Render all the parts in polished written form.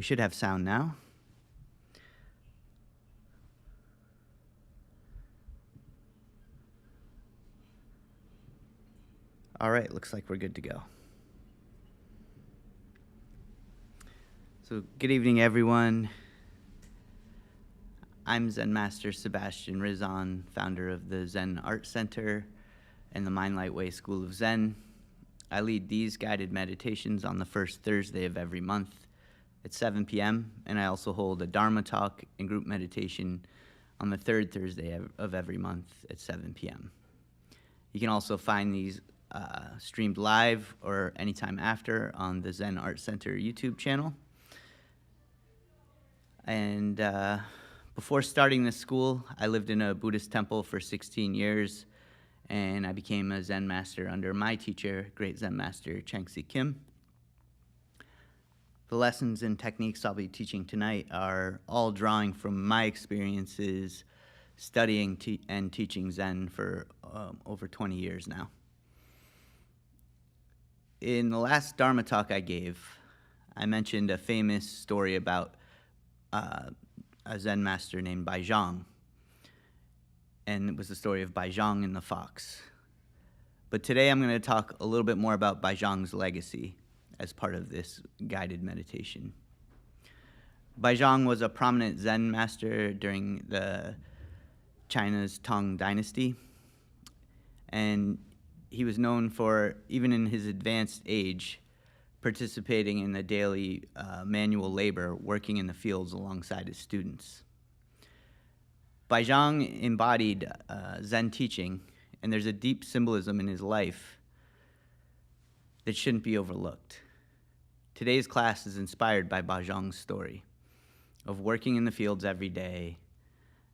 We should have sound now. All right, looks like we're good to go. So good evening, everyone. I'm Zen Master Sebastian Rizzon, founder of the Zen Art Center and the Mind Light Way School of Zen. I lead these guided meditations on the first Thursday of every month at 7 p.m., and I also hold a Dharma talk and group meditation on the third Thursday of every month at 7 p.m. You can also find these streamed live or anytime after on the Zen Art Center YouTube channel. And before starting this school, I lived in a Buddhist temple for 16 years, and I became a Zen master under my teacher, great Zen Master Changsi Kim. The lessons and techniques I'll be teaching tonight are all drawing from my experiences studying and teaching Zen for over 20 years now. In the last Dharma talk I gave, I mentioned a famous story about a Zen master named Baizhang, and it was the story of Baizhang and the fox. But today I'm going to talk a little bit more about Baizhang's legacy as part of this guided meditation. Baizhang was a prominent Zen master during the China's Tang Dynasty, and he was known for, even in his advanced age, participating in the daily manual labor, working in the fields alongside his students. Baizhang embodied Zen teaching, and there's a deep symbolism in his life that shouldn't be overlooked. Today's class is inspired by Baizhang's story of working in the fields every day,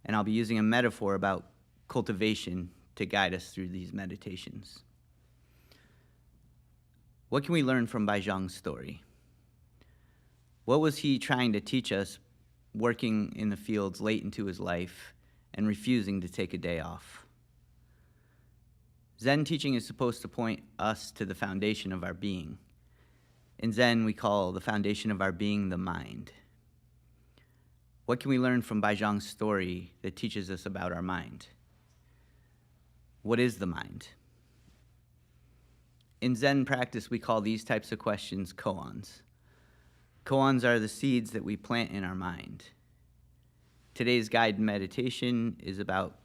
and I'll be using a metaphor about cultivation to guide us through these meditations. What can we learn from Baizhang's story? What was he trying to teach us working in the fields late into his life and refusing to take a day off? Zen teaching is supposed to point us to the foundation of our being. In Zen, we call the foundation of our being the mind. What can we learn from Baizhang's story that teaches us about our mind? What is the mind? In Zen practice, we call these types of questions koans. Koans are the seeds that we plant in our mind. Today's guided meditation is about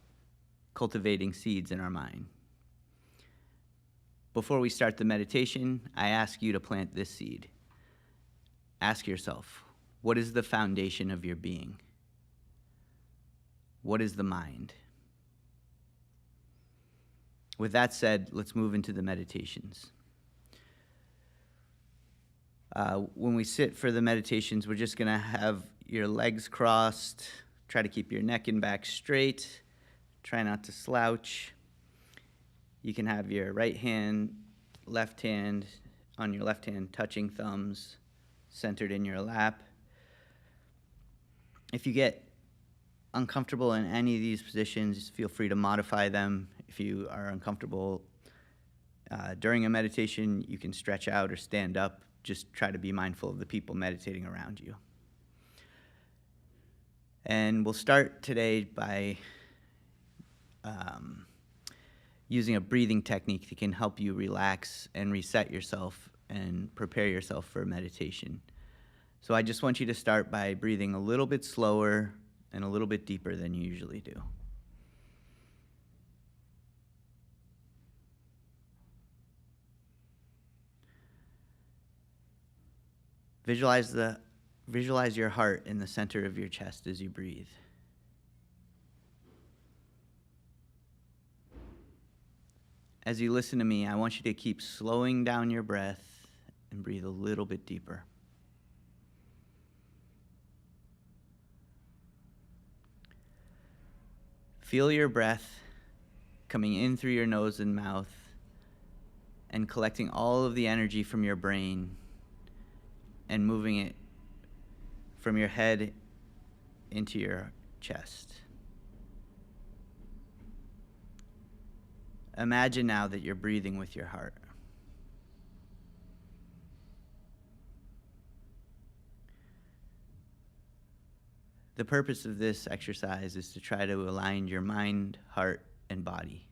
cultivating seeds in our mind. Before we start the meditation, I ask you to plant this seed. Ask yourself, what is the foundation of your being? What is the mind? With that said, let's move into the meditations. When we sit for the meditations, we're just going to have your legs crossed. Try to keep your neck and back straight. Try not to slouch. You can have your right hand, left hand, on your left hand touching thumbs, centered in your lap. If you get uncomfortable in any of these positions, feel free to modify them. If you are uncomfortable during a meditation, you can stretch out or stand up. Just try to be mindful of the people meditating around you. And we'll start today by using a breathing technique that can help you relax and reset yourself and prepare yourself for meditation. So I just want you to start by breathing a little bit slower and a little bit deeper than you usually do. Visualize your heart in the center of your chest as you breathe. As you listen to me, I want you to keep slowing down your breath and breathe a little bit deeper. Feel your breath coming in through your nose and mouth and collecting all of the energy from your brain and moving it from your head into your chest. Imagine now that you're breathing with your heart. The purpose of this exercise is to try to align your mind, heart, and body.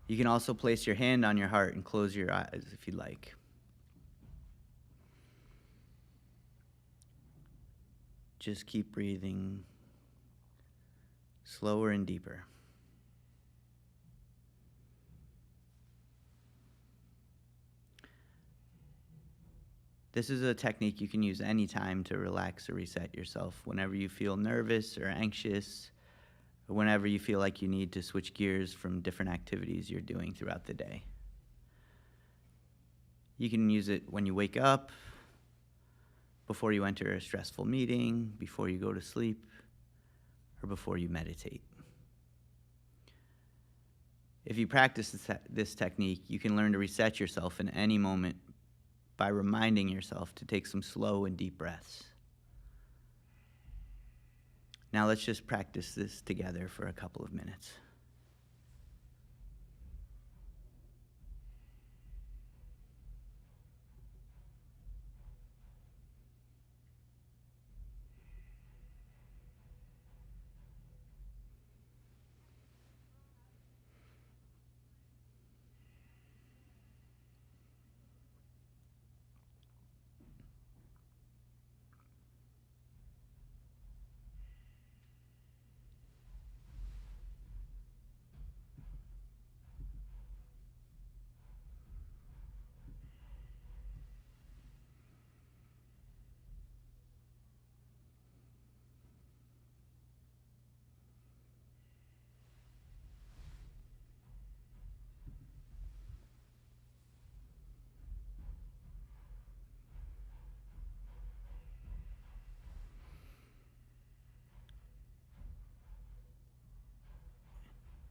You can also place your hand on your heart and close your eyes if you'd like. Just keep breathing slower and deeper. This is a technique you can use anytime to relax or reset yourself whenever you feel nervous or anxious, or whenever you feel like you need to switch gears from different activities you're doing throughout the day. You can use it when you wake up, before you enter a stressful meeting, before you go to sleep, or before you meditate. If you practice this technique, you can learn to reset yourself in any moment by reminding yourself to take some slow and deep breaths. Now let's just practice this together for a couple of minutes.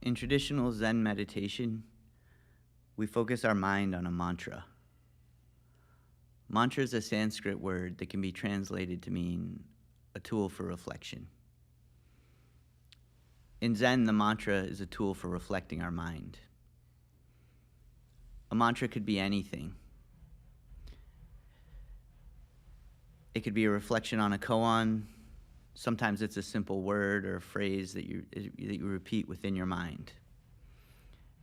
In traditional Zen meditation, we focus our mind on a mantra. Mantra is a Sanskrit word that can be translated to mean a tool for reflection. In Zen, the mantra is a tool for reflecting our mind. A mantra could be anything. It could be a reflection on a koan. Sometimes it's a simple word or a phrase that you repeat within your mind.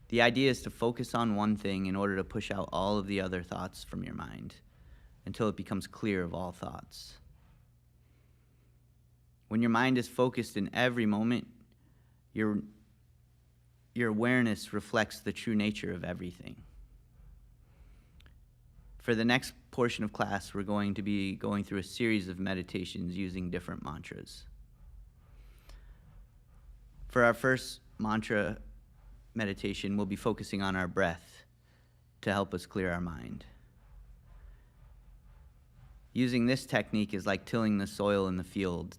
The idea is to focus on one thing in order to push out all of the other thoughts from your mind until it becomes clear of all thoughts. When your mind is focused in every moment, your awareness reflects the true nature of everything. For the next portion of class, we're going to be going through a series of meditations using different mantras. For our first mantra meditation, we'll be focusing on our breath to help us clear our mind. Using this technique is like tilling the soil in the field,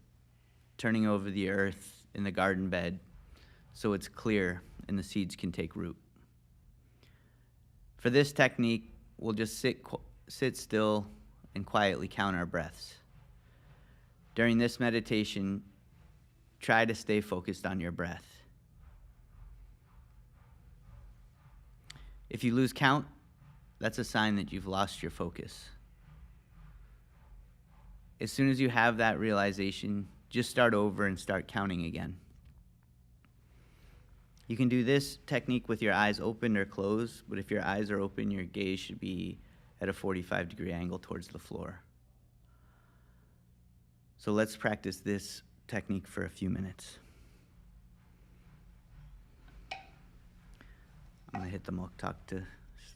turning over the earth in the garden bed so it's clear and the seeds can take root. For this technique, we'll just sit still and quietly count our breaths. During this meditation, try to stay focused on your breath. If you lose count, that's a sign that you've lost your focus. As soon as you have that realization, just start over and start counting again. You can do this technique with your eyes open or closed, but if your eyes are open, your gaze should be at a 45-degree angle towards the floor. So let's practice this technique for a few minutes. I'm going to hit the moktak to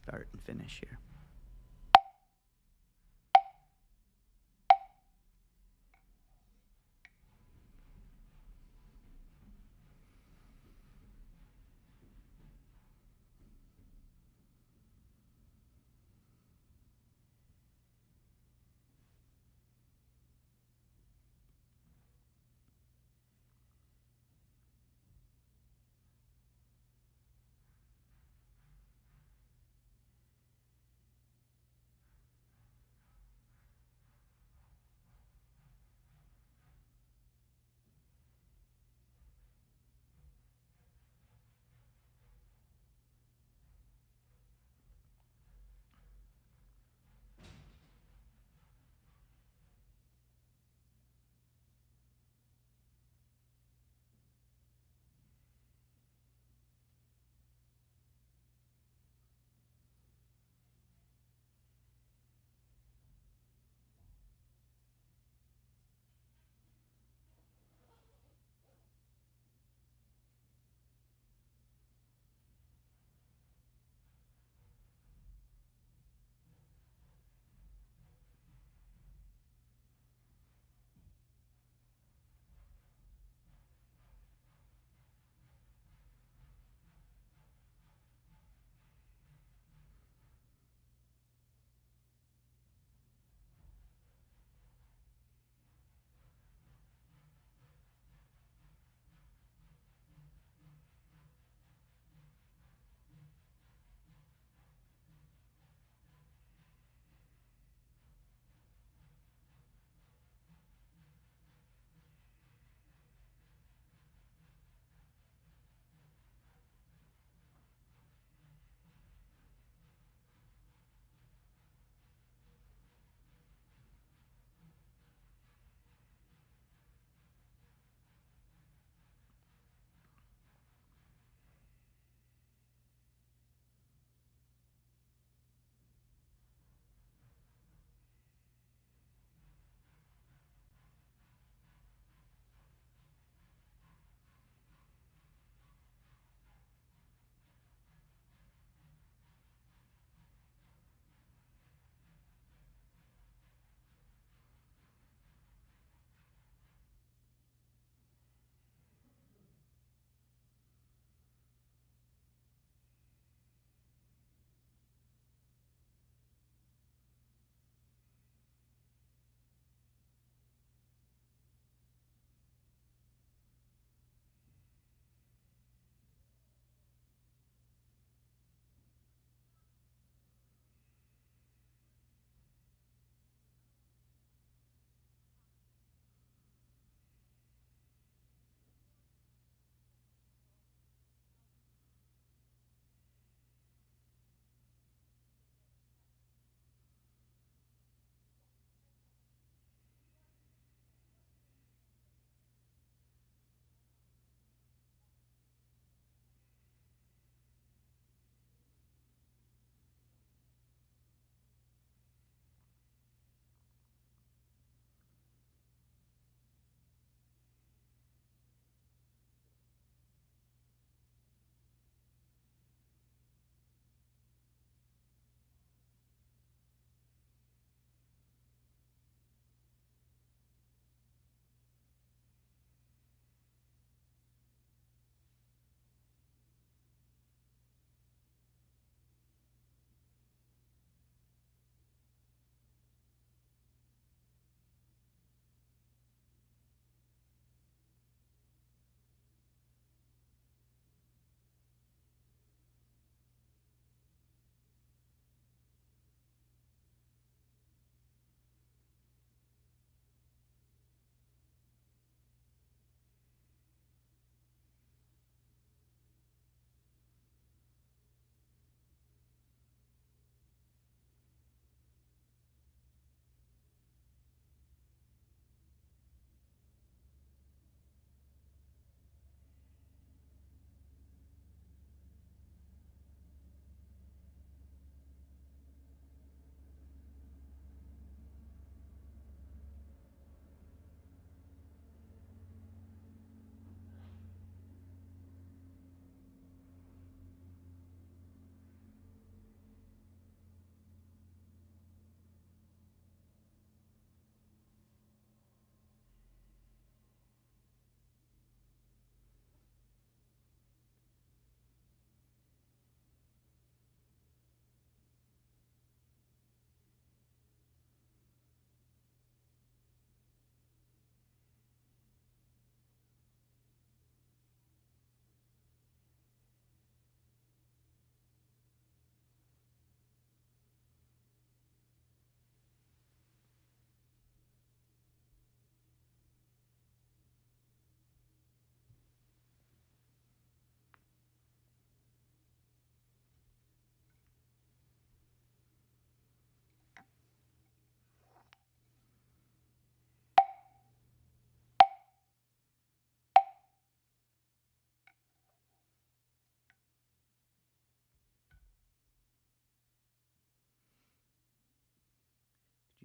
start and finish here.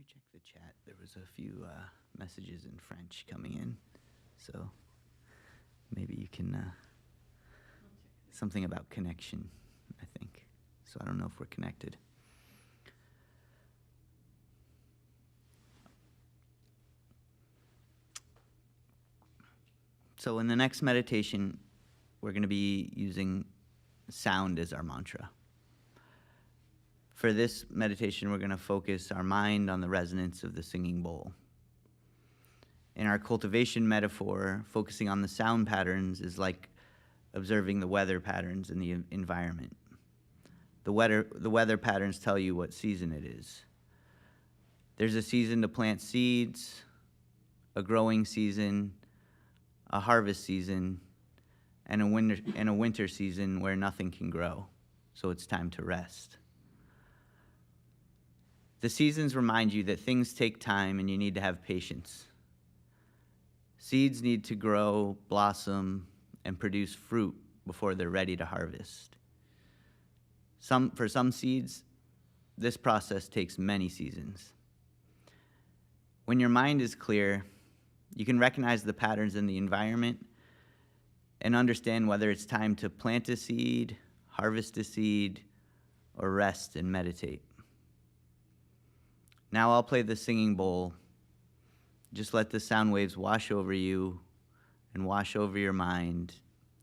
you check the chat? There was a few messages in French coming in, so maybe you can, something about connection, I think. So I don't know if we're connected. So in the next meditation, we're going to be using sound as our mantra. For this meditation, we're going to focus our mind on the resonance of the singing bowl. In our cultivation metaphor, focusing on the sound patterns is like observing the weather patterns in the environment. The weather patterns tell you what season it is. There's a season to plant seeds, a growing season, a harvest season, and a winter season where nothing can grow, so it's time to rest. The seasons remind you that things take time and you need to have patience. Seeds need to grow, blossom, and produce fruit before they're ready to harvest. For some seeds, this process takes many seasons. When your mind is clear, you can recognize the patterns in the environment and understand whether it's time to plant a seed, harvest a seed, or rest and meditate. Now I'll play the singing bowl. Just let the sound waves wash over you and wash over your mind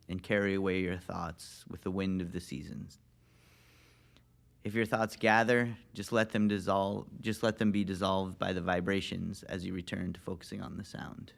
and carry away your thoughts with the wind of the seasons. If your thoughts gather, just let them dissolve. Just let them be dissolved by the vibrations as you return to focusing on the sound.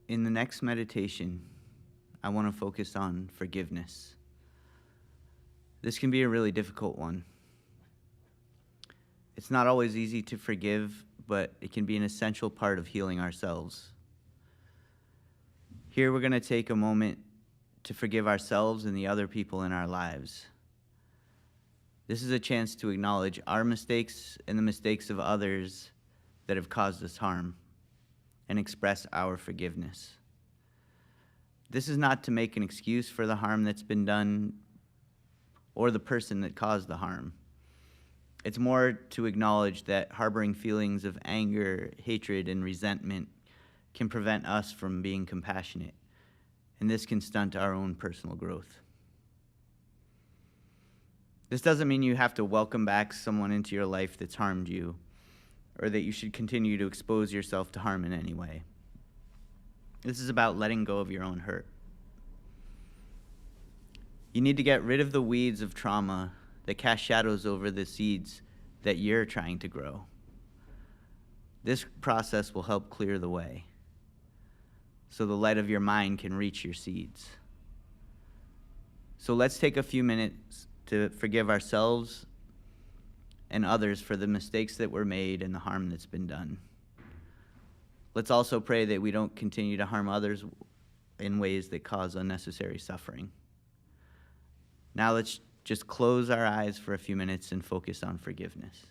In the next meditation, I want to focus on forgiveness. This can be a really difficult one. It's not always easy to forgive, but it can be an essential part of healing ourselves. Here we're going to take a moment to forgive ourselves and the other people in our lives. This is a chance to acknowledge our mistakes and the mistakes of others that have caused us harm and express our forgiveness. This is not to make an excuse for the harm that's been done or the person that caused the harm. It's more to acknowledge that harboring feelings of anger, hatred, and resentment can prevent us from being compassionate, and this can stunt our own personal growth. This doesn't mean you have to welcome back someone into your life that's harmed you, or that you should continue to expose yourself to harm in any way. This is about letting go of your own hurt. You need to get rid of the weeds of trauma that cast shadows over the seeds that you're trying to grow. This process will help clear the way so the light of your mind can reach your seeds. So let's take a few minutes to forgive ourselves and others for the mistakes that were made and the harm that's been done. Let's also pray that we don't continue to harm others in ways that cause unnecessary suffering. Now let's just close our eyes for a few minutes and focus on forgiveness.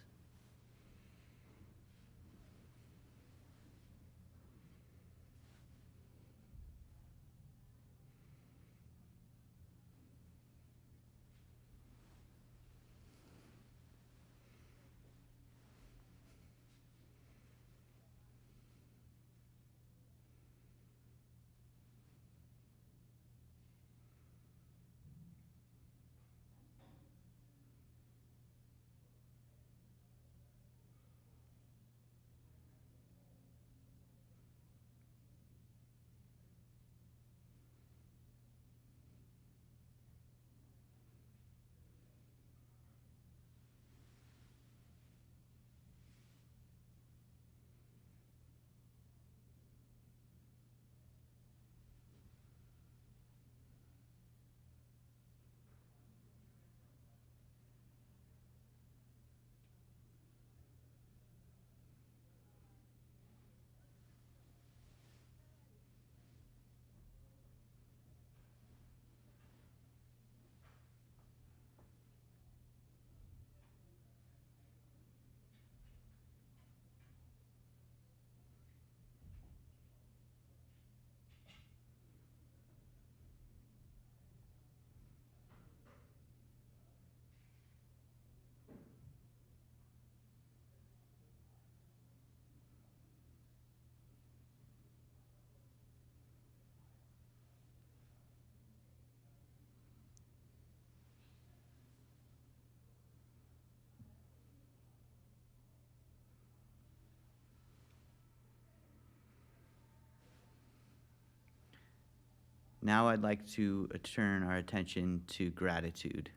Now I'd like to turn our attention to gratitude.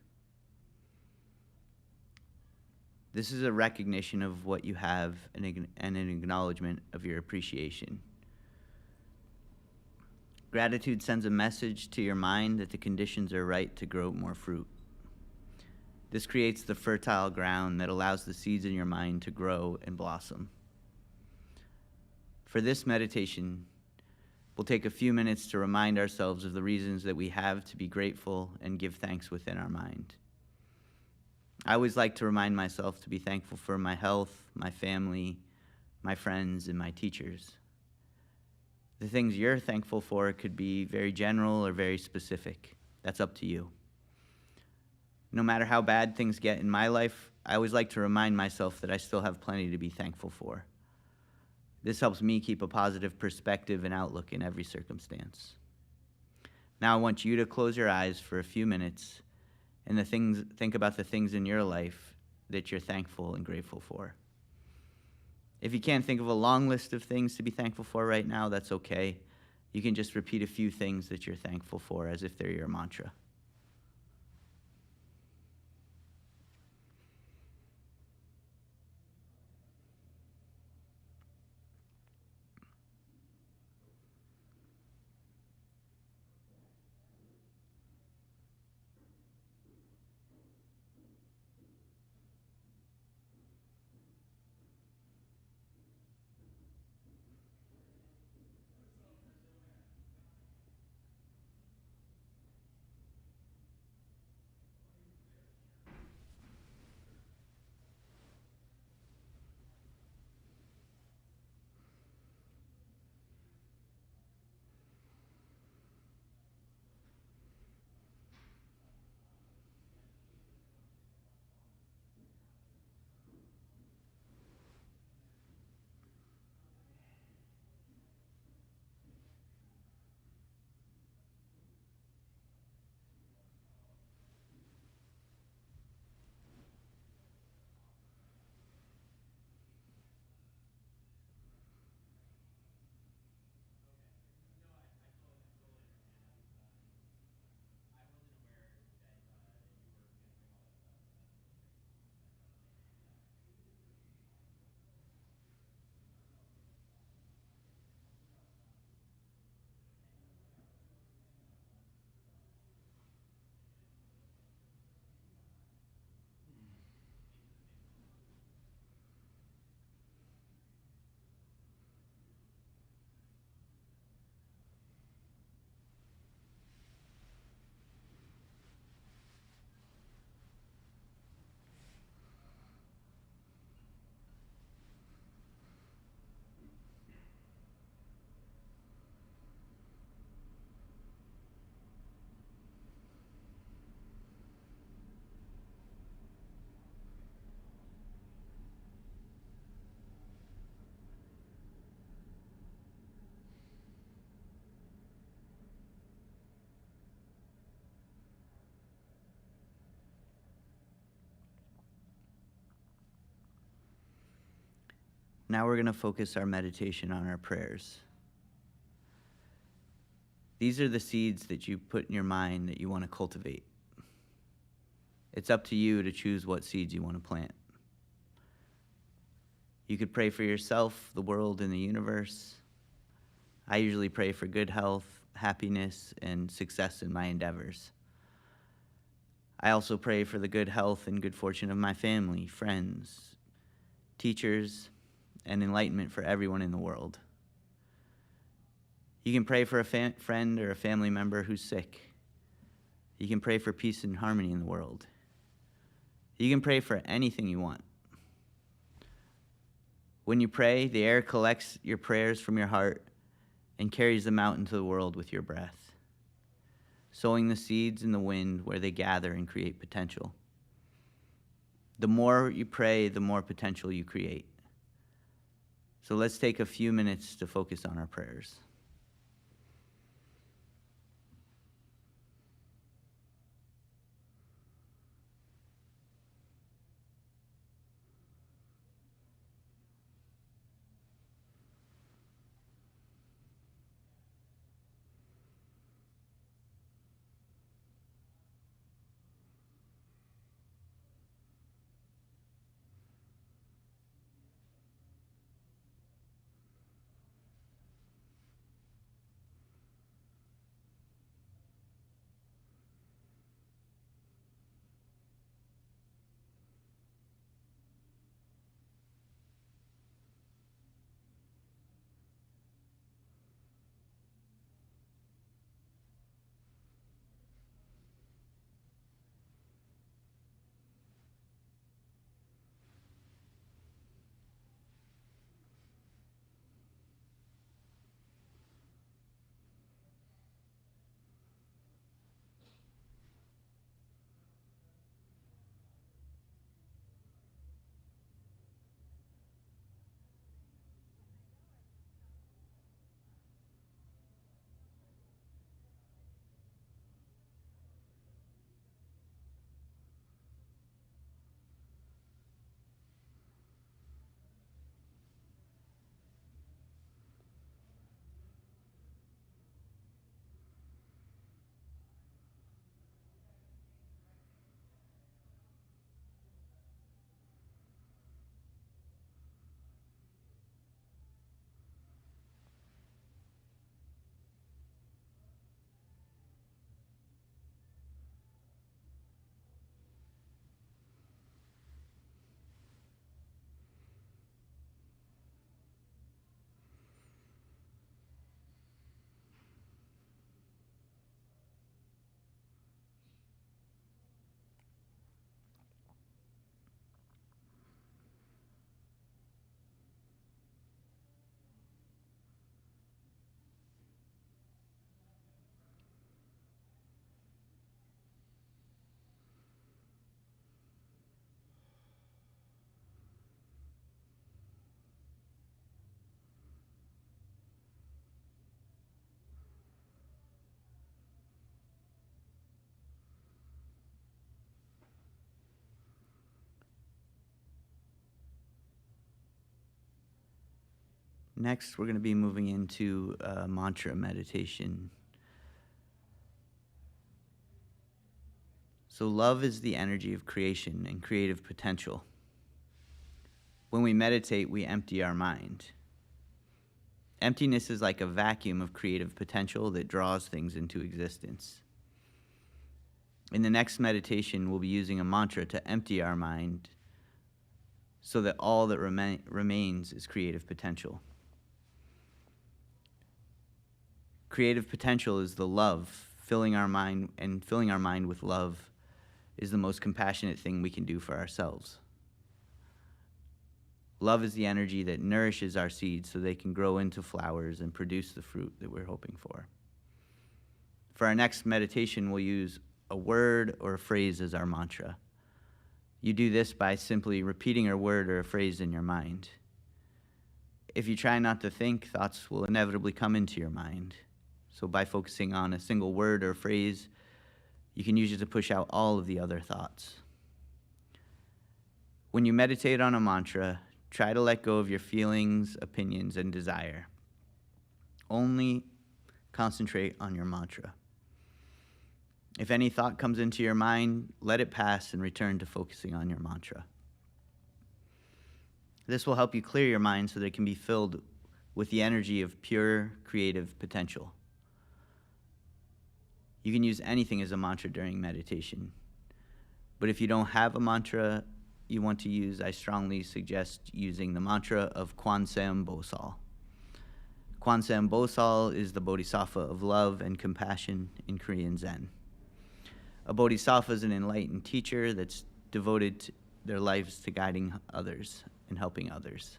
This is a recognition of what you have and an acknowledgement of your appreciation. Gratitude sends a message to your mind that the conditions are right to grow more fruit. This creates the fertile ground that allows the seeds in your mind to grow and blossom. For this meditation, we'll take a few minutes to remind ourselves of the reasons that we have to be grateful and give thanks within our mind. I always like to remind myself to be thankful for my health, my family, my friends, and my teachers. The things you're thankful for could be very general or very specific. That's up to you. No matter how bad things get in my life, I always like to remind myself that I still have plenty to be thankful for. This helps me keep a positive perspective and outlook in every circumstance. Now I want you to close your eyes for a few minutes and think about the things in your life that you're thankful and grateful for. If you can't think of a long list of things to be thankful for right now, that's okay. You can just repeat a few things that you're thankful for as if they're your mantra. Now we're going to focus our meditation on our prayers. These are the seeds that you put in your mind that you want to cultivate. It's up to you to choose what seeds you want to plant. You could pray for yourself, the world, and the universe. I usually pray for good health, happiness, and success in my endeavors. I also pray for the good health and good fortune of my family, friends, teachers, and enlightenment for everyone in the world. You can pray for a friend or a family member who's sick. You can pray for peace and harmony in the world. You can pray for anything you want. When you pray, the air collects your prayers from your heart and carries them out into the world with your breath, sowing the seeds in the wind where they gather and create potential. The more you pray, the more potential you create. So let's take a few minutes to focus on our prayers. Next, we're going to be moving into mantra meditation. So love is the energy of creation and creative potential. When we meditate, we empty our mind. Emptiness is like a vacuum of creative potential that draws things into existence. In the next meditation, we'll be using a mantra to empty our mind so that all that remains is creative potential. Creative potential is the love, filling our mind with love is the most compassionate thing we can do for ourselves. Love is the energy that nourishes our seeds so they can grow into flowers and produce the fruit that we're hoping for. For our next meditation, we'll use a word or a phrase as our mantra. You do this by simply repeating a word or a phrase in your mind. If you try not to think, thoughts will inevitably come into your mind. So by focusing on a single word or phrase, you can use it to push out all of the other thoughts. When you meditate on a mantra, Try to let go of your feelings, opinions, and desire. Only concentrate on your mantra. If any thought comes into your mind, let it pass and return to focusing on your mantra. This will help you clear your mind so that it can be filled with the energy of pure creative potential. You can use anything as a mantra during meditation. But if you don't have a mantra you want to use, I strongly suggest using the mantra of Kwanseum Bosal. Kwanseum Bosal is the bodhisattva of love and compassion in Korean Zen. A bodhisattva is an enlightened teacher that's devoted their lives to guiding others and helping others.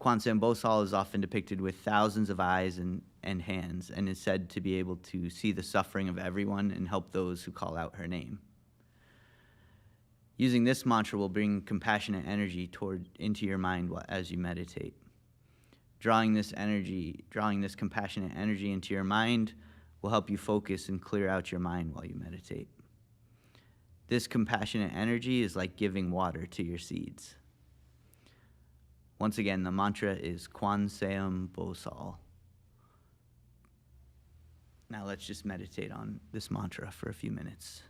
Kwanseum Bosal is often depicted with thousands of eyes and hands, and is said to be able to see the suffering of everyone and help those who call out her name. Using this mantra will bring compassionate energy into your mind as you meditate. Drawing this compassionate energy into your mind will help you focus and clear out your mind while you meditate. This compassionate energy is like giving water to your seeds. Once again, the mantra is Kwanseum Bosal. Now let's just meditate on this mantra for a few minutes.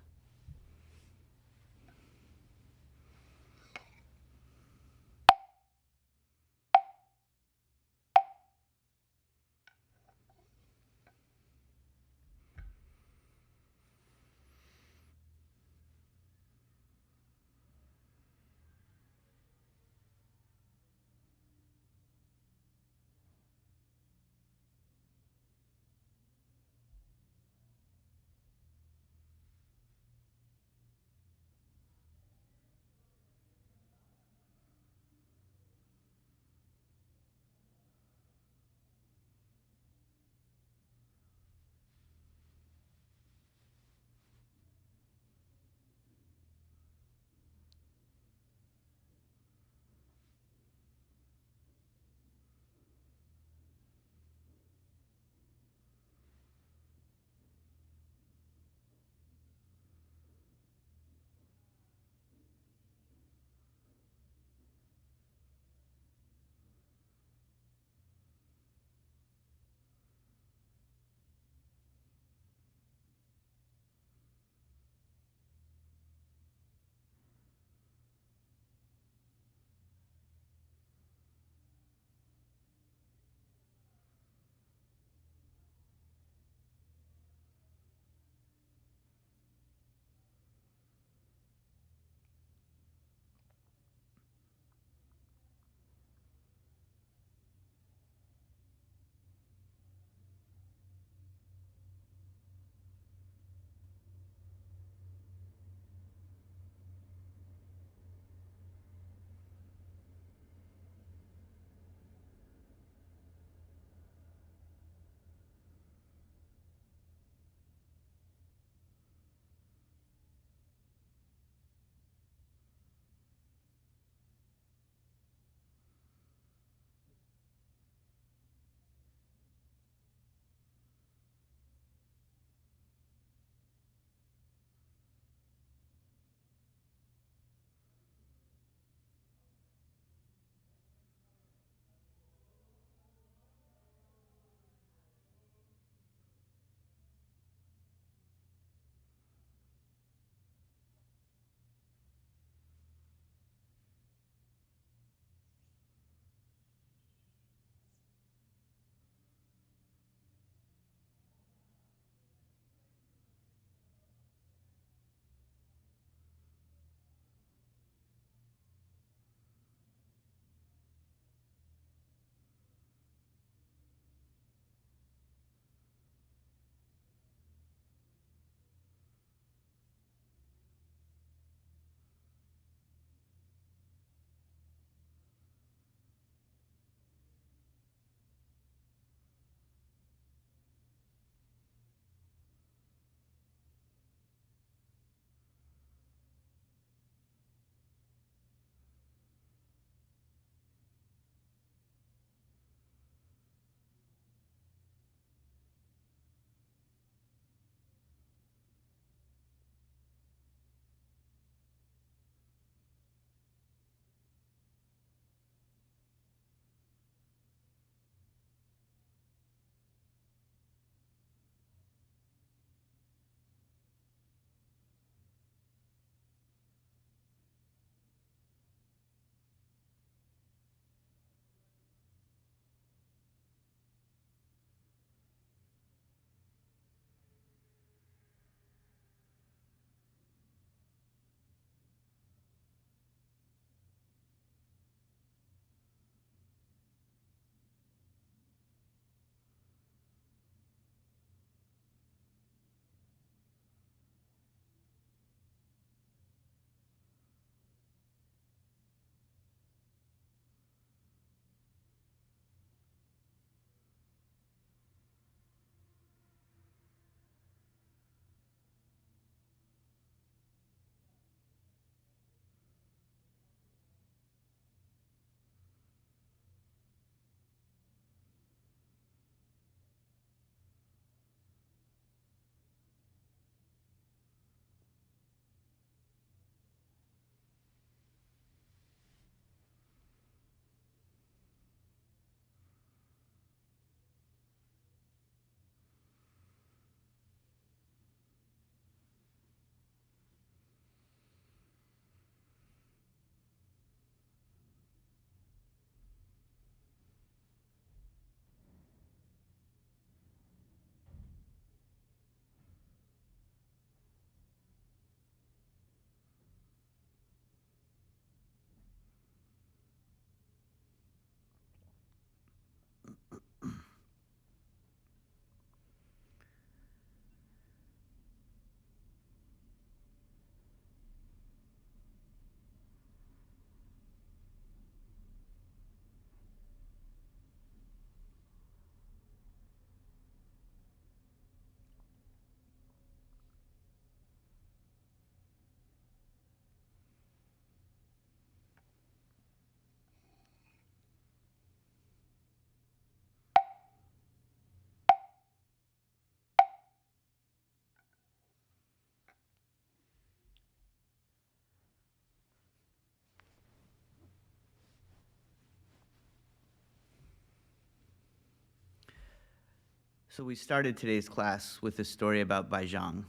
So we started today's class with a story about Baizhang.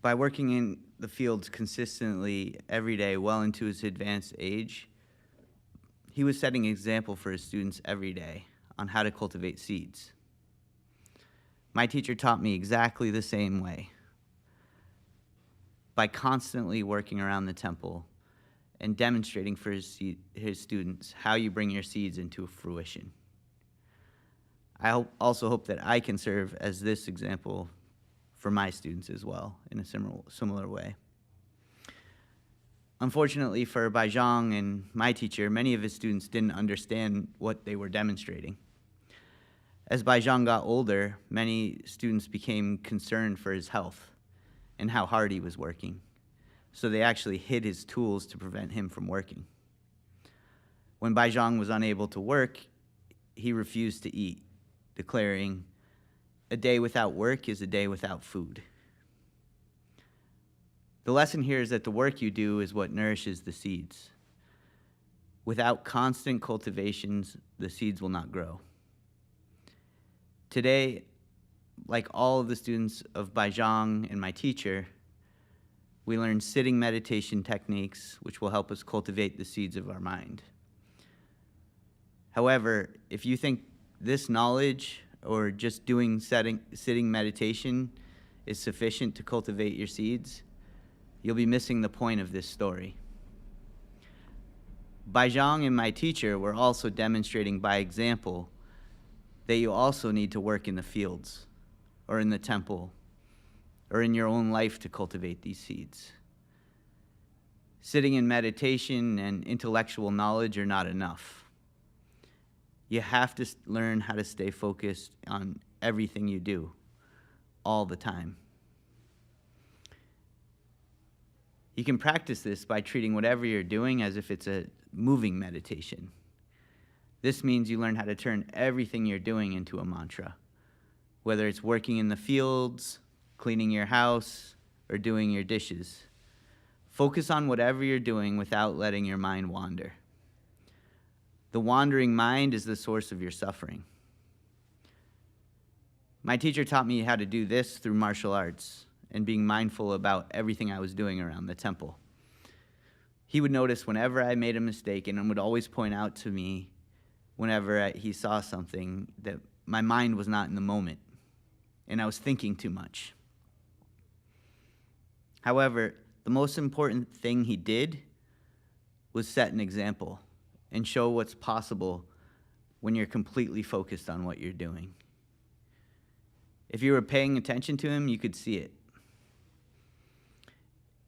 By working in the fields consistently every day well into his advanced age, he was setting an example for his students every day on how to cultivate seeds. My teacher taught me exactly the same way, by constantly working around the temple and demonstrating for his students how you bring your seeds into fruition. I also hope that I can serve as this example for my students as well in a similar way. Unfortunately for Baizhang and my teacher, many of his students didn't understand what they were demonstrating. As Baizhang got older, many students became concerned for his health and how hard he was working. So they actually hid his tools to prevent him from working. When Baizhang was unable to work, he refused to eat, declaring, "A day without work is a day without food." The lesson here is that the work you do is what nourishes the seeds. Without constant cultivations, the seeds will not grow. Today, like all of the students of Baizhang and my teacher, we learn sitting meditation techniques which will help us cultivate the seeds of our mind. However, if you think this knowledge or just doing sitting meditation is sufficient to cultivate your seeds, you'll be missing the point of this story. Baizhang and my teacher were also demonstrating by example that you also need to work in the fields or in the temple or in your own life to cultivate these seeds. Sitting in meditation and intellectual knowledge are not enough. You have to learn how to stay focused on everything you do all the time. You can practice this by treating whatever you're doing as if it's a moving meditation. This means you learn how to turn everything you're doing into a mantra, whether it's working in the fields, cleaning your house, or doing your dishes. Focus on whatever you're doing without letting your mind wander. The wandering mind is the source of your suffering. My teacher taught me how to do this through martial arts and being mindful about everything I was doing around the temple. He would notice whenever I made a mistake and would always point out to me whenever he saw something that my mind was not in the moment and I was thinking too much. However, the most important thing he did was set an example and show what's possible when you're completely focused on what you're doing. If you were paying attention to him, you could see it.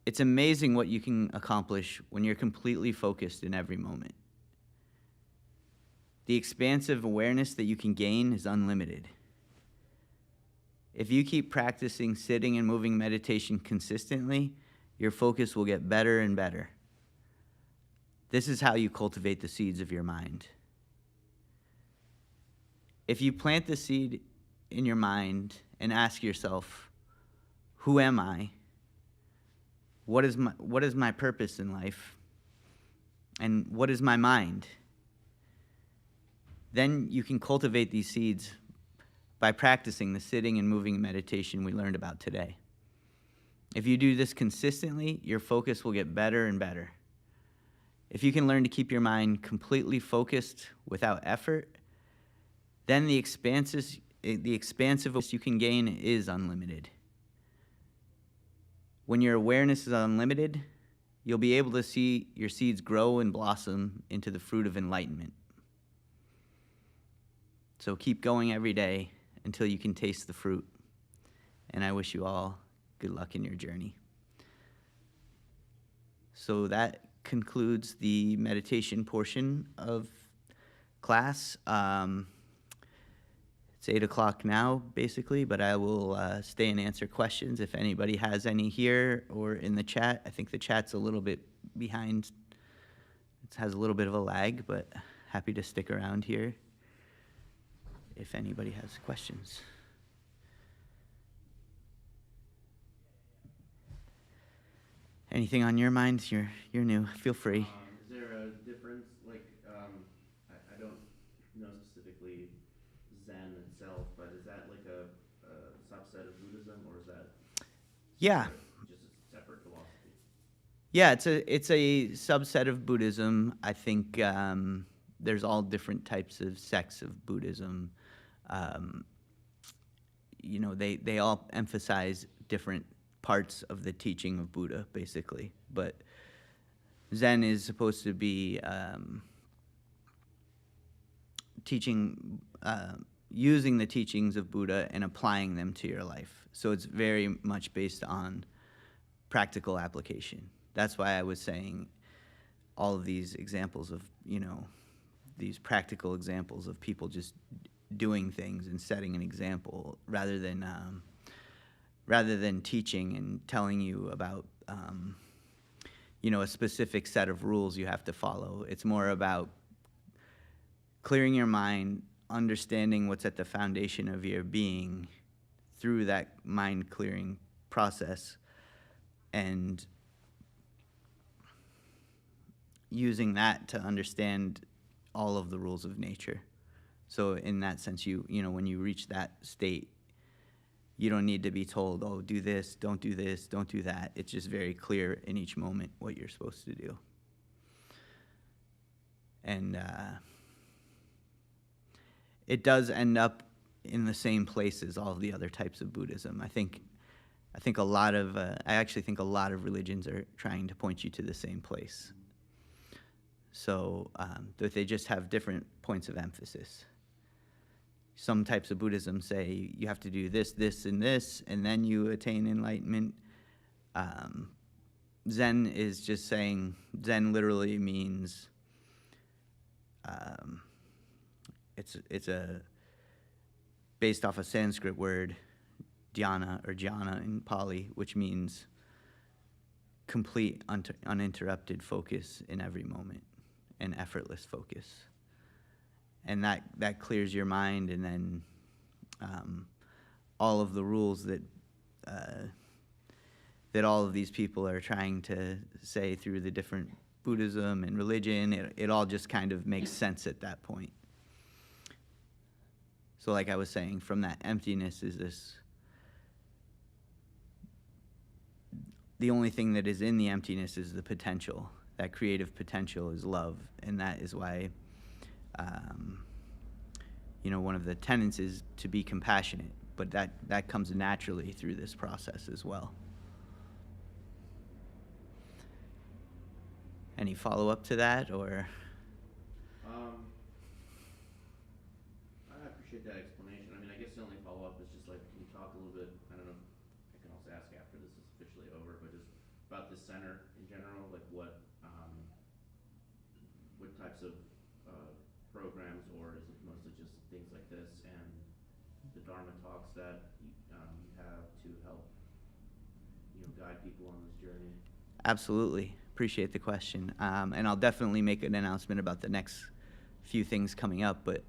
It's amazing what you can accomplish when you're completely focused in every moment. The expansive awareness that you can gain is unlimited. If you keep practicing sitting and moving meditation consistently, your focus will get better and better. This is how you cultivate the seeds of your mind. If you plant the seed in your mind and ask yourself, who am I? What is my purpose in life? And what is my mind? Then you can cultivate these seeds by practicing the sitting and moving meditation we learned about today. If you do this consistently, your focus will get better and better. If you can learn to keep your mind completely focused without effort, then the expansiveness you can gain is unlimited. When your awareness is unlimited, you'll be able to see your seeds grow and blossom into the fruit of enlightenment. So keep going every day until you can taste the fruit. And I wish you all good luck in your journey. So that concludes the meditation portion of class. It's 8 o'clock now, basically, but I will stay and answer questions if anybody has any here or in the chat. I think the chat's a little bit behind. It has a little bit of a lag, but happy to stick around here if anybody has questions. Anything on your mind? You're new. Feel free. Is there a difference? Like, I don't know specifically Zen itself, but is that like a subset of Buddhism, or is that Yeah. just a separate philosophy? Yeah, it's a subset of Buddhism. I think there's all different types of sects of Buddhism. Um, they all emphasize different parts of the teaching of Buddha, basically. But Zen is supposed to be teaching, using the teachings of Buddha and applying them to your life. So it's very much based on practical application. That's why I was saying all of these examples of, these practical examples of people just doing things and setting an example rather than teaching and telling you about a specific set of rules you have to follow. It's more about clearing your mind, understanding what's at the foundation of your being through that mind clearing process, and using that to understand all of the rules of nature. So in that sense, when you reach that state, you don't need to be told, oh, do this, don't do that. It's just very clear in each moment what you're supposed to do. And it does end up in the same place as all of the other types of Buddhism. I actually think a lot of religions are trying to point you to the same place. So that they just have different points of emphasis. Some types of Buddhism say you have to do this, this, and this, and then you attain enlightenment. Zen is just saying, Zen literally means, it's based off a Sanskrit word, dhyana or jhana in Pali, which means complete, uninterrupted focus in every moment, and effortless focus. And that clears your mind, and then all of the rules that all of these people are trying to say through the different Buddhism and religion, it all just kind of makes sense at that point. So like I was saying, from that emptiness is this, the only thing that is in the emptiness is the potential. That creative potential is love, and that is why one of the tenets is to be compassionate, but that comes naturally through this process as well. Any follow-up to that, or? I appreciate that explanation. I mean, I guess the only follow-up is just like, can you talk a little bit, I don't know, I can also ask after this is officially over, but just about this center in general, like what types of programs, or is it mostly just things like this and the Dharma talks that you have to help guide people on this journey? Absolutely. Appreciate the question. And I'll definitely make an announcement about the next few things coming up. But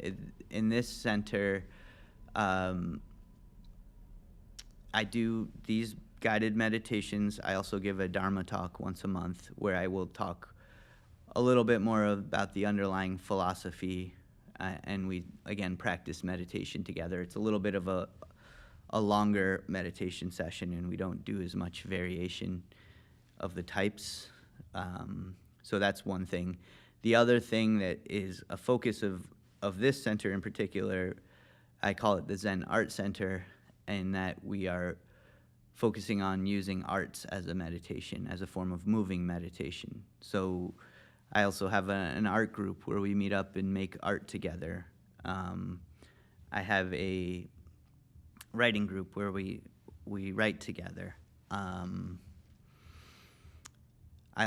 in this center, I do these guided meditations. I also give a Dharma talk once a month where I will talk a little bit more about the underlying philosophy, and we, again, practice meditation together. It's a little bit of a longer meditation session, and we don't do as much variation of the types. So that's one thing. The other thing that is a focus of this center in particular, I call it the Zen Art Center, and that we are focusing on using arts as a meditation, as a form of moving meditation. So I also have an art group where we meet up and make art together. I have a writing group where we write together. I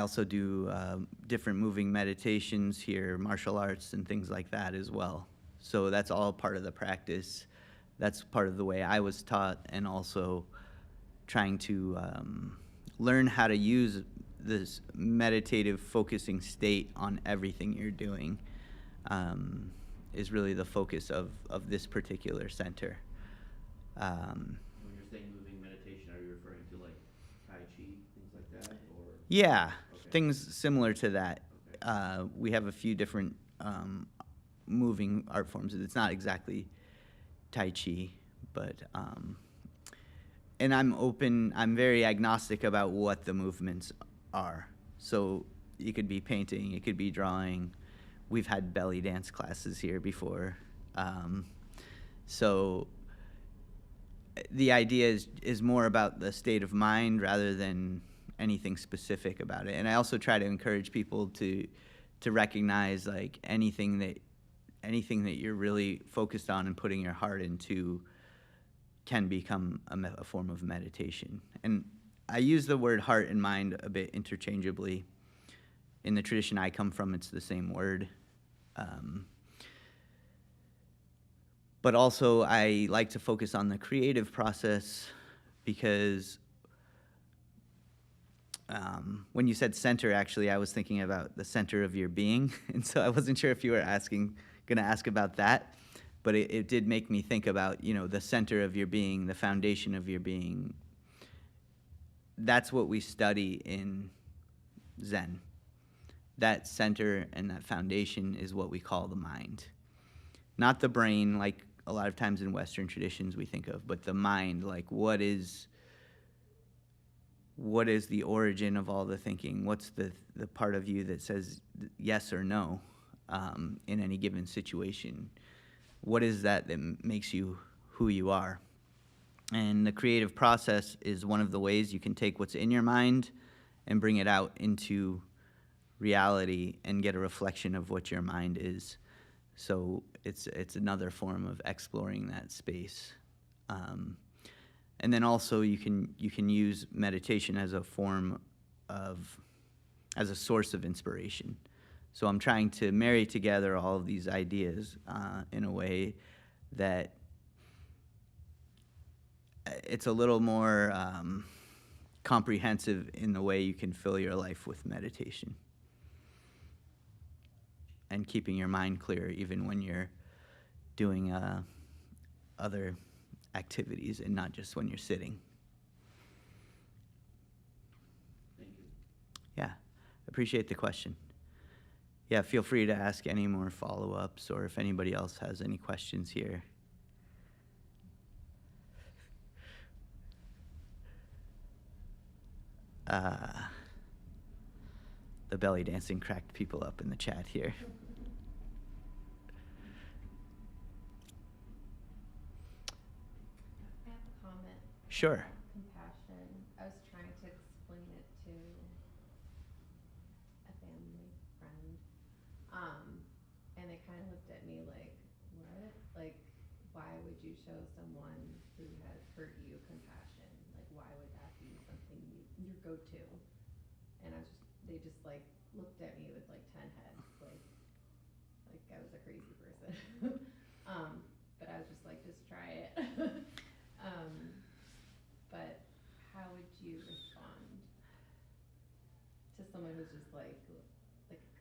also do different moving meditations here, martial arts and things like that as well. So that's all part of the practice. That's part of the way I was taught, and also trying to learn how to use this meditative focusing state on everything you're doing is really the focus of this particular center. When you're saying moving meditation, are you referring to like Tai Chi, things like that? Or? Yeah, okay. Things similar to that. Okay. We have a few different moving art forms. It's not exactly Tai Chi, but and I'm very agnostic about what the movements are. So it could be painting, it could be drawing. We've had belly dance classes here before. So the idea is more about the state of mind rather than anything specific about it. And I also try to encourage people to recognize, like, anything that you're really focused on and putting your heart into can become a form of meditation. And I use the word heart and mind a bit interchangeably. In the tradition I come from, it's the same word. But also, I like to focus on the creative process because when you said center, actually, I was thinking about the center of your being. And so I wasn't sure if you were going to ask about that. But it did make me think about, the center of your being, the foundation of your being. That's what we study in Zen. That center and that foundation is what we call the mind. Not the brain, like a lot of times in Western traditions we think of, but the mind, like what is the origin of all the thinking? What's the part of you that says yes or no in any given situation? What is that makes you who you are? And the creative process is one of the ways you can take what's in your mind and bring it out into reality and get a reflection of what your mind is. So it's another form of exploring that space. And then also you can use meditation as a source of inspiration. So I'm trying to marry together all of these ideas in a way that it's a little more comprehensive in the way you can fill your life with meditation and keeping your mind clear even when you're doing other activities and not just when you're sitting. Thank you. Yeah, appreciate the question. Yeah, feel free to ask any more follow-ups or if anybody else has any questions here. The belly dancing cracked people up in the chat here. I have a comment. Sure. Compassion. I was trying to explain it to a family friend, and they kind of looked at me like, "What? Like, why would you show someone who has hurt you compassion? Like, why would that be something your go-to?" And they just like looked at me with like 10 heads, like I was a crazy person. But I was just like, just try it. But how would you respond to someone who's just like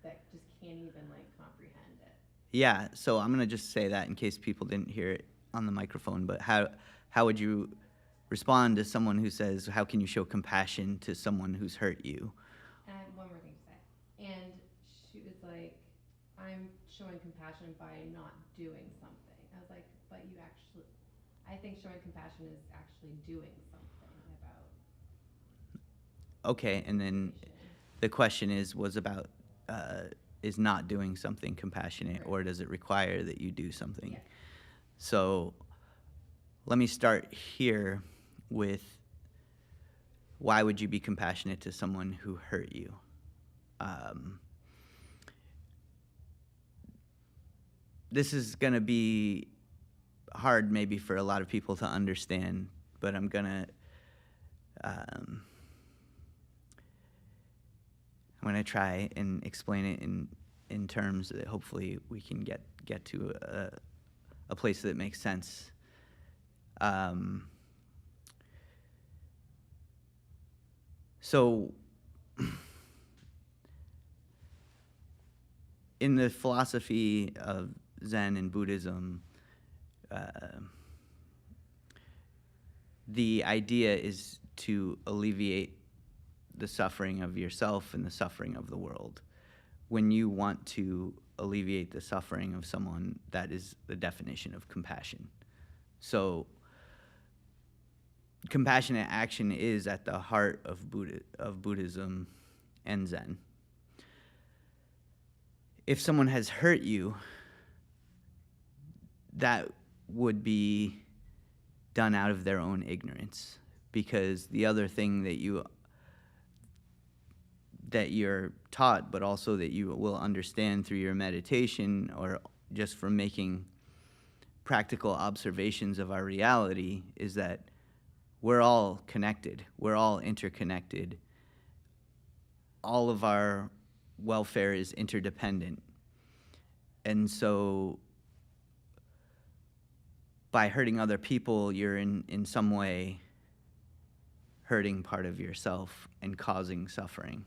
that just can't even like comprehend it? Yeah, so I'm gonna just say that in case people didn't hear it on the microphone. But how would you respond to someone who says, "How can you show compassion to someone who's hurt you?" And I have one more thing to say. And she was like, "I'm showing compassion by not doing something." I was like, "But you actually, I think showing compassion is actually doing something about." Okay, and then the question was about is not doing something compassionate, Right. or does it require that you do something? Yeah. So let me start here with why would you be compassionate to someone who hurt you? This is going to be hard maybe for a lot of people to understand, but I'm going to try and explain it in terms that hopefully we can get to a place that makes sense. So in the philosophy of Zen and Buddhism, the idea is to alleviate the suffering of yourself and the suffering of the world. When you want to alleviate the suffering of someone, that is the definition of compassion. So compassionate action is at the heart of Buddhism and Zen. If someone has hurt you, that would be done out of their own ignorance, because the other thing that you're taught, but also that you will understand through your meditation or just from making practical observations of our reality, is that we're all connected. We're all interconnected. All of our welfare is interdependent. And so by hurting other people, you're in some way hurting part of yourself and causing suffering.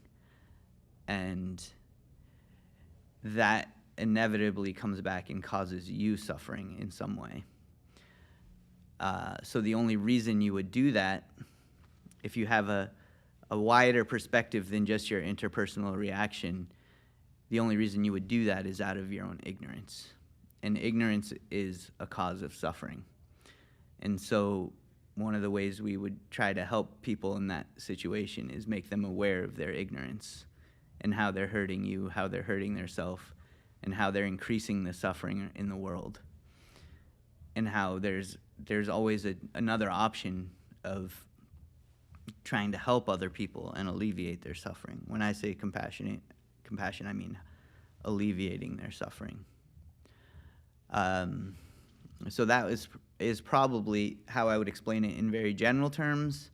And that inevitably comes back and causes you suffering in some way. So the only reason you would do that, if you have a wider perspective than just your interpersonal reaction, the only reason you would do that is out of your own ignorance. And ignorance is a cause of suffering. And so one of the ways we would try to help people in that situation is make them aware of their ignorance and how they're hurting you, how they're hurting themselves, and how they're increasing the suffering in the world. And how there's always another option of trying to help other people and alleviate their suffering. When I say compassion, I mean alleviating their suffering. So that is probably how I would explain it in very general terms.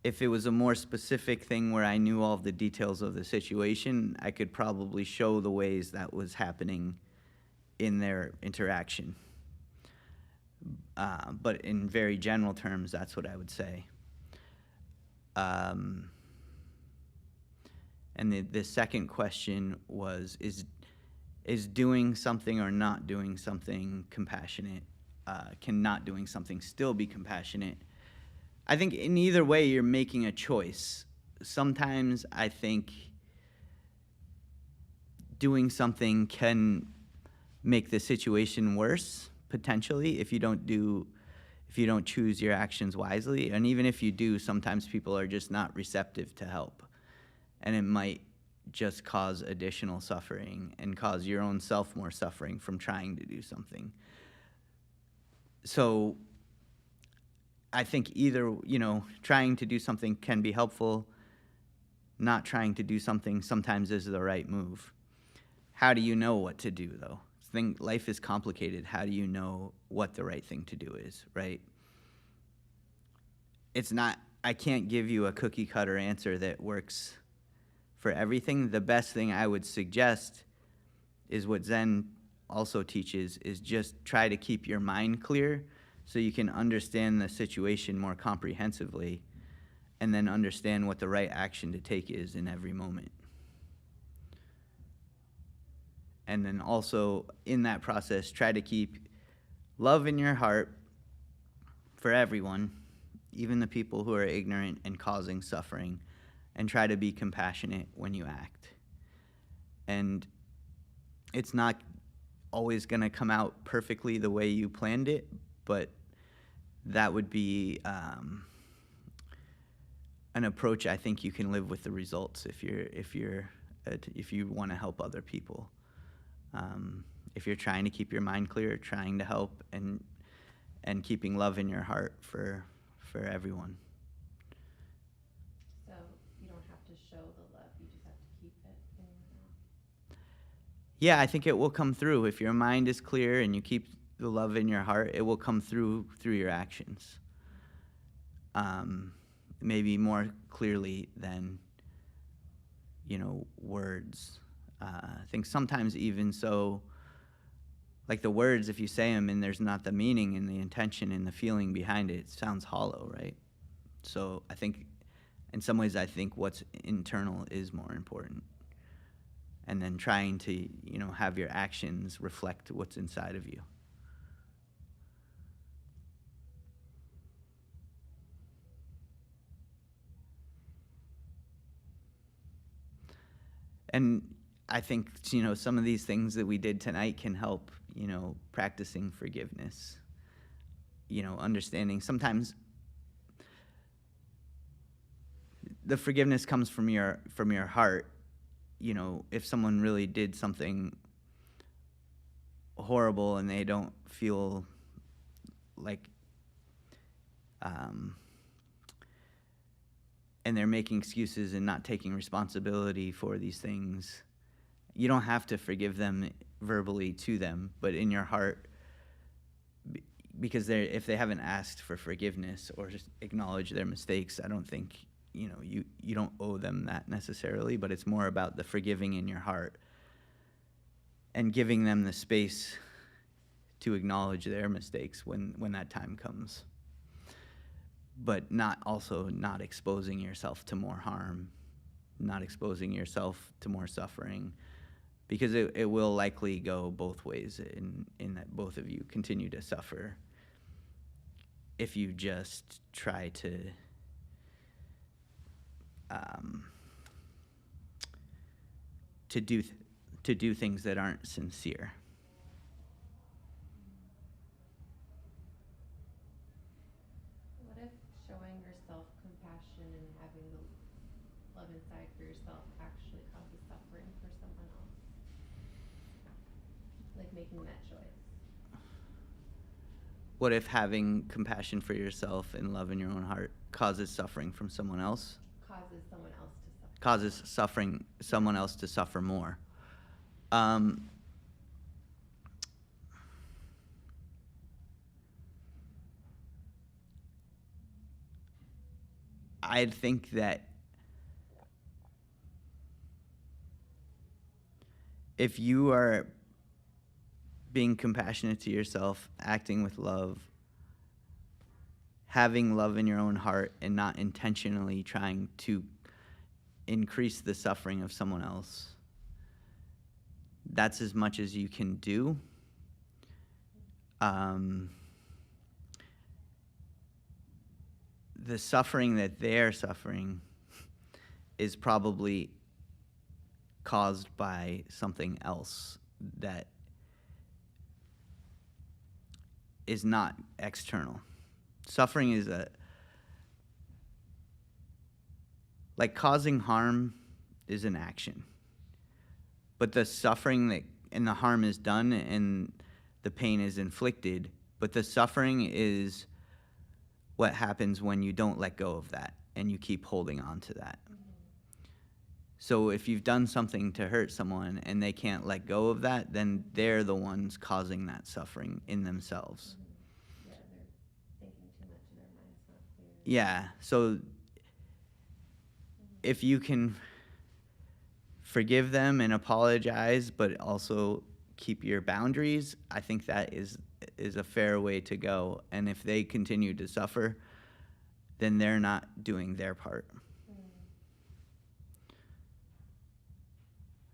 If it was a more specific thing where I knew all of the details of the situation, I could probably show the ways that was happening in their interaction. But in very general terms, that's what I would say. And the second question was, is doing something or not doing something compassionate? Can not doing something still be compassionate? I think in either way, you're making a choice. Sometimes I think doing something can make the situation worse, potentially, if you don't choose your actions wisely. And even if you do, sometimes people are just not receptive to help. And it might just cause additional suffering and cause your own self more suffering from trying to do something. So I think either, trying to do something can be helpful. Not trying to do something sometimes is the right move. How do you know what to do, though? Life is complicated. How do you know what the right thing to do is, right? I can't give you a cookie cutter answer that works for everything. The best thing I would suggest is what Zen also teaches, is just try to keep your mind clear so you can understand the situation more comprehensively and then understand what the right action to take is in every moment. And then also in that process, try to keep love in your heart for everyone, even the people who are ignorant and causing suffering, and try to be compassionate when you act. And it's not always going to come out perfectly the way you planned it, but that would be an approach I think you can live with the results if you want to help other people. If you're trying to keep your mind clear, trying to help, and keeping love in your heart for everyone. So you don't have to show the love, you just have to keep it in your heart. Yeah, I think it will come through. If your mind is clear and you keep the love in your heart, it will come through your actions. Maybe more clearly than, words. I think sometimes even so, like the words, if you say them and there's not the meaning and the intention and the feeling behind it, it sounds hollow, right? So I think in some ways, I think what's internal is more important. And then trying to, have your actions reflect what's inside of you. And I think, some of these things that we did tonight can help, practicing forgiveness. understanding. Sometimes the forgiveness comes from your heart. If someone really did something horrible and they don't feel like, and they're making excuses and not taking responsibility for these things, you don't have to forgive them verbally to them, but in your heart, because if they haven't asked for forgiveness or just acknowledge their mistakes, I don't think you don't owe them that necessarily, but it's more about the forgiving in your heart and giving them the space to acknowledge their mistakes when that time comes, but not exposing yourself to more harm, not exposing yourself to more suffering, because it will likely go both ways in that both of you continue to suffer if you just try to do things that aren't sincere. What if showing yourself compassion and having the love inside for yourself actually causes suffering for someone else? Like making that choice. What if having compassion for yourself and love in your own heart causes suffering from someone else? Causes someone else to suffer. Causes someone else to suffer more. I think that if you are being compassionate to yourself, acting with love, having love in your own heart, and not intentionally trying to increase the suffering of someone else, that's as much as you can do. The suffering that they're suffering is probably caused by something else that is not external. Suffering is like causing harm is an action. But the suffering and the harm is done and the pain is inflicted, but the suffering is what happens when you don't let go of that and you keep holding on to that. So if you've done something to hurt someone and they can't let go of that, then they're the ones causing that suffering in themselves. Yeah, they're thinking too much and their mind's not clear. Yeah, so if you can forgive them and apologize, but also keep your boundaries, I think that is a fair way to go. And if they continue to suffer, then they're not doing their part.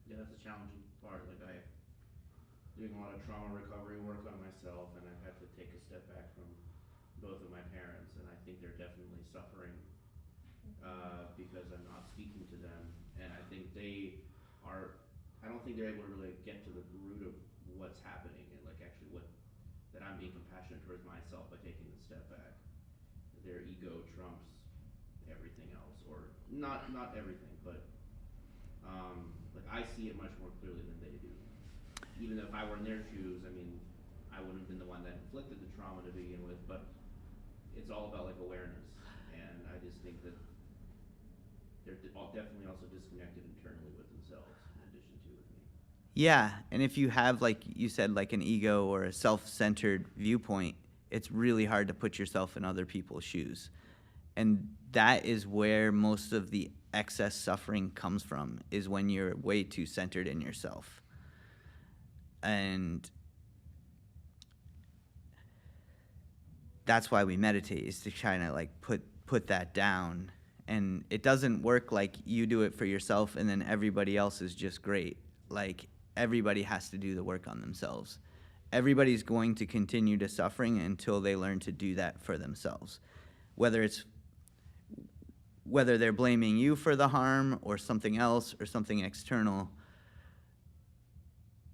Yeah, that's a challenging part. Like I'm doing a lot of trauma recovery work on myself, and I've had to take a step back from both of my parents, and I think they're definitely suffering because I'm not speaking to them, and I think I don't think they're able to really get to the root of what's happening and like actually that I'm being compassionate towards myself by taking the step back. Their ego trumps everything else, or not everything, but like I see it much more clearly than they do. Even though if I were in their shoes, I mean, I wouldn't have been the one that inflicted the trauma to begin with, but it's all about like awareness, and I just think that they're definitely also disconnected internally with themselves in addition to with me. Yeah, and if you have, like you said, like an ego or a self-centered viewpoint, it's really hard to put yourself in other people's shoes. And that is where most of the excess suffering comes from, is when you're way too centered in yourself. And that's why we meditate, is to kind of like put that down. And it doesn't work like you do it for yourself and then everybody else is just great. Like everybody has to do the work on themselves. Everybody's going to continue to suffering until they learn to do that for themselves. Whether they're blaming you for the harm or something else or something external,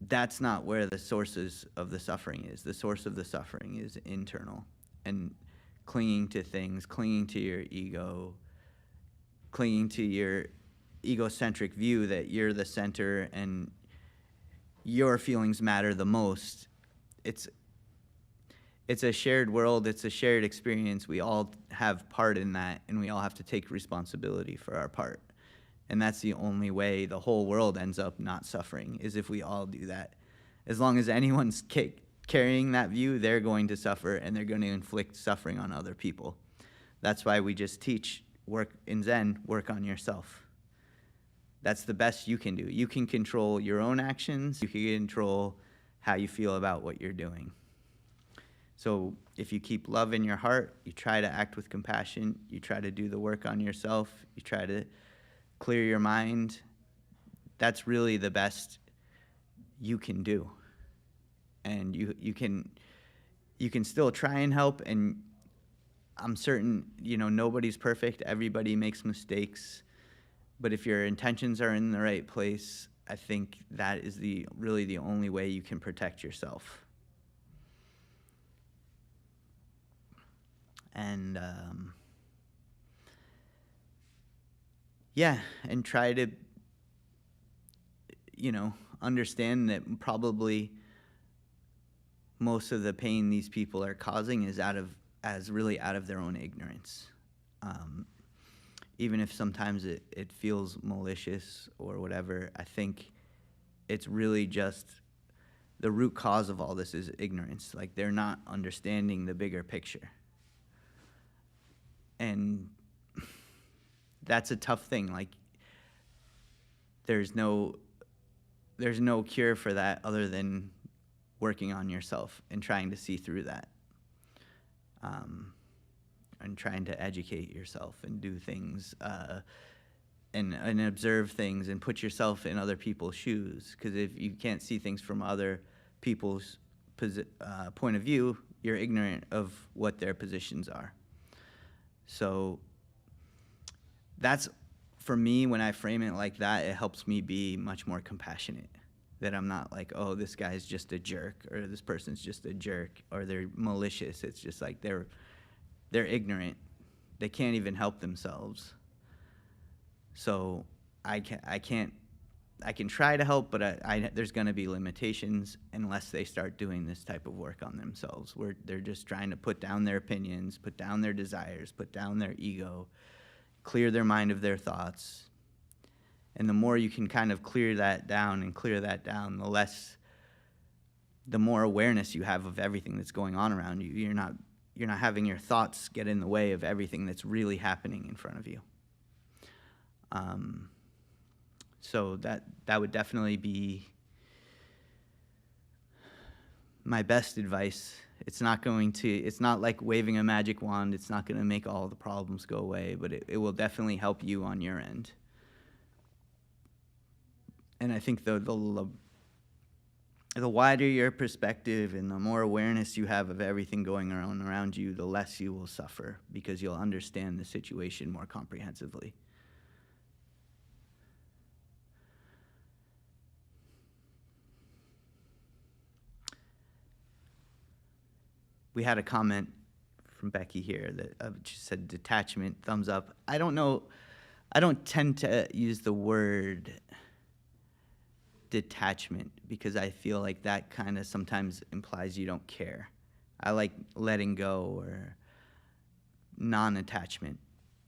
that's not where the sources of the suffering is. The source of the suffering is internal. and clinging to things, clinging to your ego, clinging to your egocentric view that you're the center and your feelings matter the most. It's a shared world. It's a shared experience. We all have part in that, and we all have to take responsibility for our part. And that's the only way the whole world ends up not suffering, is if we all do that. As long as anyone's carrying that view, they're going to suffer, and they're going to inflict suffering on other people. That's why we just teach, work in Zen, work on yourself. That's the best you can do. You can control your own actions. You can control how you feel about what you're doing. So if you keep love in your heart, you try to act with compassion, you try to do the work on yourself, you try to clear your mind, that's really the best you can do. And you can still try and help, and I'm certain, nobody's perfect, everybody makes mistakes, but if your intentions are in the right place, I think that is really the only way you can protect yourself. And and try to, understand that probably most of the pain these people are causing is really out of their own ignorance. Even if sometimes it feels malicious or whatever, I think it's really just the root cause of all this is ignorance. Like, they're not understanding the bigger picture. And that's a tough thing. Like, there's no cure for that other than working on yourself and trying to see through that, and trying to educate yourself and do things, and observe things and put yourself in other people's shoes. Because if you can't see things from other people's point of view, you're ignorant of what their positions are. So that's, for me, when I frame it like that, it helps me be much more compassionate. That I'm not like, oh, this guy's just a jerk, or this person's just a jerk, or they're malicious. It's just like they're ignorant. They can't even help themselves. So I can try to help, but there's going to be limitations unless they start doing this type of work on themselves, where they're just trying to put down their opinions, put down their desires, put down their ego, clear their mind of their thoughts. And the more you can kind of clear that down, the more awareness you have of everything that's going on around you. You're not having your thoughts get in the way of everything that's really happening in front of you. So that would definitely be my best advice. It's not like waving a magic wand. It's not going to make all the problems go away, but it will definitely help you on your end. And I think the wider your perspective and the more awareness you have of everything going on around you, the less you will suffer, because you'll understand the situation more comprehensively. We had a comment from Becky here that she said detachment, thumbs up. I don't know. I don't tend to use the word detachment because I feel like that kind of sometimes implies you don't care. I like letting go or non-attachment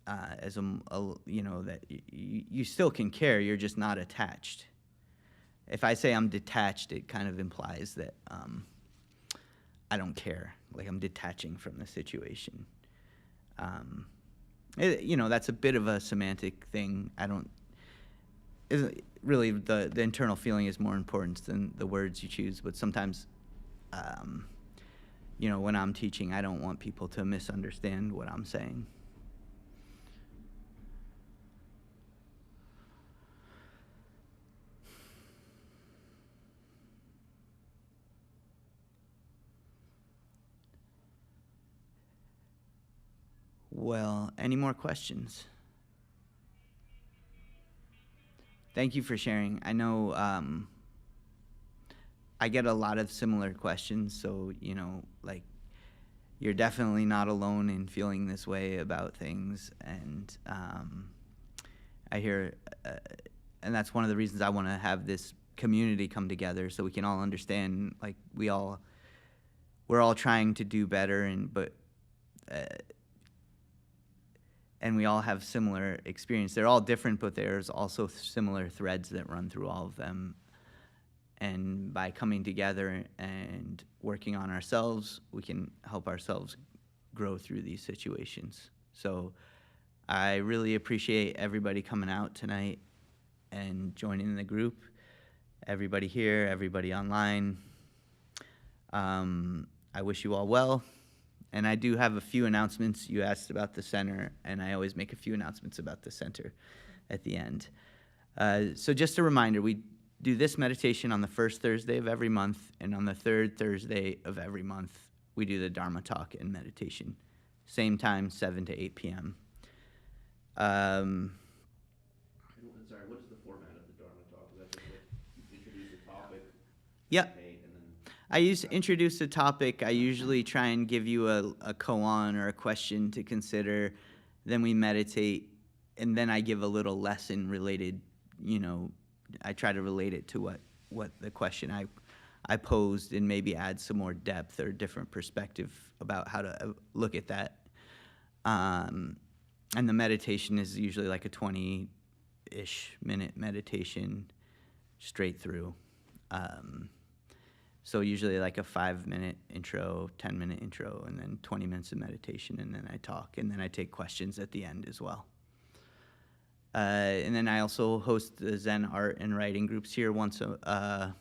as that you still can care. You're just not attached. If I say I'm detached, it kind of implies that I don't care. Like, I'm detaching from the situation. That's a bit of a semantic thing. Really the internal feeling is more important than the words you choose. But sometimes, when I'm teaching, I don't want people to misunderstand what I'm saying. Well, any more questions? Thank you for sharing. I know I get a lot of similar questions, so, you're definitely not alone in feeling this way about things. And I hear, and that's one of the reasons I want to have this community come together, so we can all understand, like, we're all trying to do better, and we all have similar experience. They're all different, but there's also similar threads that run through all of them. And by coming together and working on ourselves, we can help ourselves grow through these situations. So I really appreciate everybody coming out tonight and joining the group. Everybody here, everybody online. I wish you all well. And I do have a few announcements. You asked about the center, and I always make a few announcements about the center at the end. So just a reminder, we do this meditation on the first Thursday of every month, and on the third Thursday of every month, we do the Dharma talk and meditation. Same time, 7 to 8 p.m. Sorry, what is the format of the Dharma talk? Is that just like you introduce a topic? Yep. Meditate, and then I introduce a topic. I usually try and give you a koan or a question to consider. Then we meditate, and then I give a little lesson related, I try to relate it to what the question I posed, and maybe add some more depth or different perspective about how to look at that. And the meditation is usually like a 20-ish minute meditation straight through. So usually like a 5-minute intro, 10-minute intro, and then 20 minutes of meditation, and then I talk, and then I take questions at the end as well. And then I also host the Zen art and writing groups here once I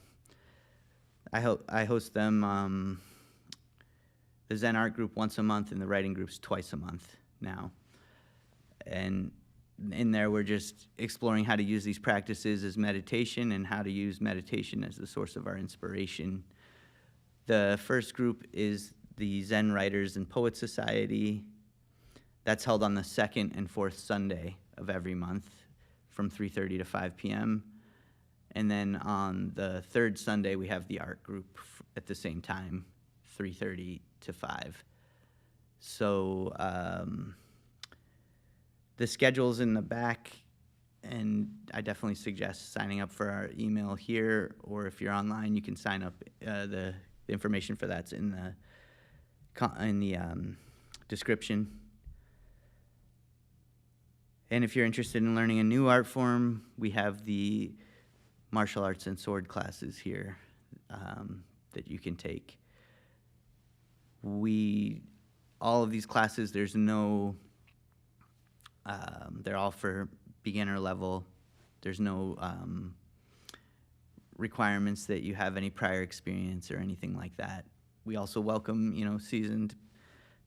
host them, the Zen art group once a month, and the writing groups twice a month now. And in there, we're just exploring how to use these practices as meditation, and how to use meditation as the source of our inspiration. The first group is the Zen Writers and Poets Society. That's held on the second and fourth Sunday of every month from 3:30 to 5 p.m. And then on the third Sunday, we have the art group at the same time, 3:30 to 5. So the schedule's in the back, and I definitely suggest signing up for our email here, or if you're online, you can sign up. The information for that's in the description. And if you're interested in learning a new art form, we have the martial arts and sword classes here that you can take. All of these classes, there's no, they're all for beginner level. There's no requirements that you have any prior experience or anything like that. We also welcome, seasoned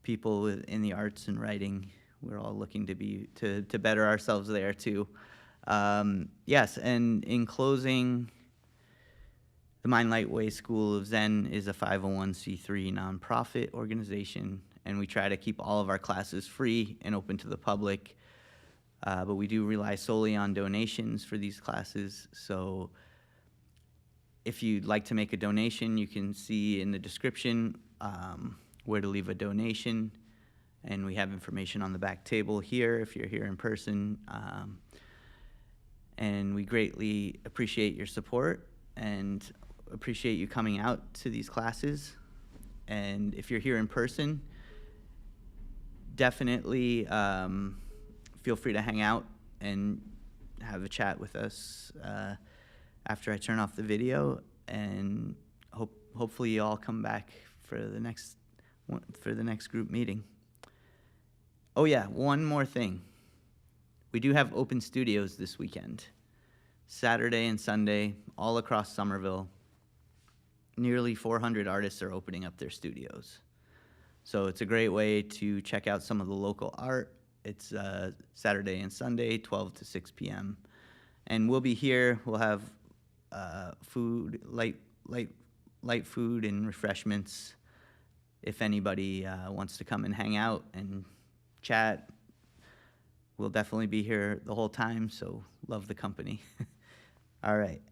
people in the arts and writing. We're all looking to better ourselves there too. Yes, and in closing, the Mind Light Way School of Zen is a 501c3 nonprofit organization, and we try to keep all of our classes free and open to the public. But we do rely solely on donations for these classes. So if you'd like to make a donation, you can see in the description where to leave a donation. And we have information on the back table here if you're here in person. And we greatly appreciate your support and appreciate you coming out to these classes. And if you're here in person, definitely feel free to hang out and have a chat with us after I turn off the video. And hopefully you all come back for the next group meeting. Oh yeah, one more thing. We do have open studios this weekend, Saturday and Sunday, all across Somerville. Nearly 400 artists are opening up their studios. So it's a great way to check out some of the local art. It's Saturday and Sunday, 12 to 6 p.m. And we'll be here. We'll have food, light food and refreshments. If anybody wants to come and hang out and chat, we'll definitely be here the whole time, so love the company. All right.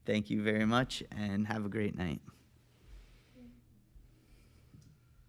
Thank you very much, and have a great night.